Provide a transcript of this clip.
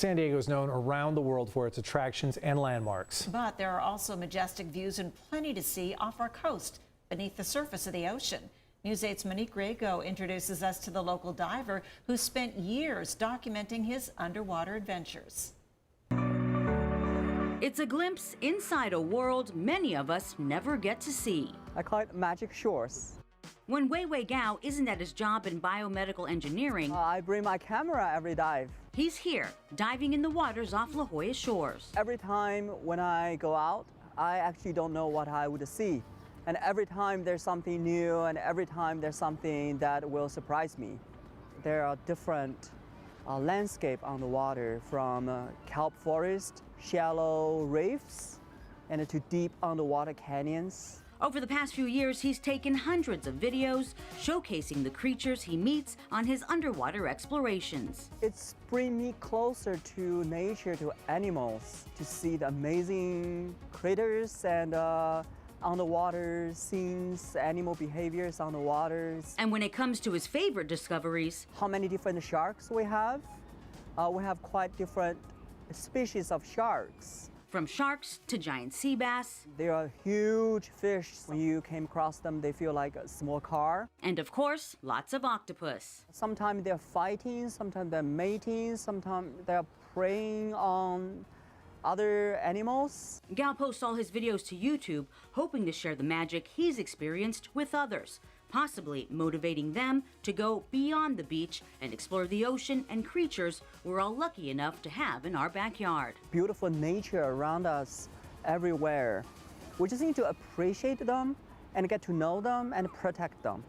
San Diego is known around the world for its attractions and landmarks. But there are also majestic views and plenty to see off our coast, beneath the surface of the ocean. News 8's Monique Rago introduces us to the local diver who spent years documenting his underwater adventures. It's a glimpse inside a world many of us never get to see. I call it magic shores. When Weiwei Gao isn't at his job in biomedical engineering, I bring my camera every dive. he's here, diving in the waters off La Jolla shores. Every time when I go out, I actually don't know what I would see. And every time there's something new, and every time there's something that will surprise me. There are different landscape on the water, from kelp forest, shallow reefs, and to deep underwater canyons. Over the past few years, he's taken hundreds of videos showcasing the creatures he meets on his underwater explorations. It's bring me closer to nature, to animals, to see the amazing critters and underwater scenes, animal behaviors on the waters. And when it comes to his favorite discoveries, How many different sharks we have? We have quite different species of sharks. from sharks to giant sea bass, They are huge fish. When you came across them, they feel like a small car. and of course, lots of octopus. Sometimes they're fighting, sometimes they're mating, sometimes they're preying on other animals. Gao posts all his videos to YouTube, hoping to share the magic he's experienced with others, possibly motivating them to go beyond the beach and explore the ocean and creatures we're all lucky enough to have in our backyard. Beautiful nature around us everywhere. We just need to appreciate them and get to know them and protect them.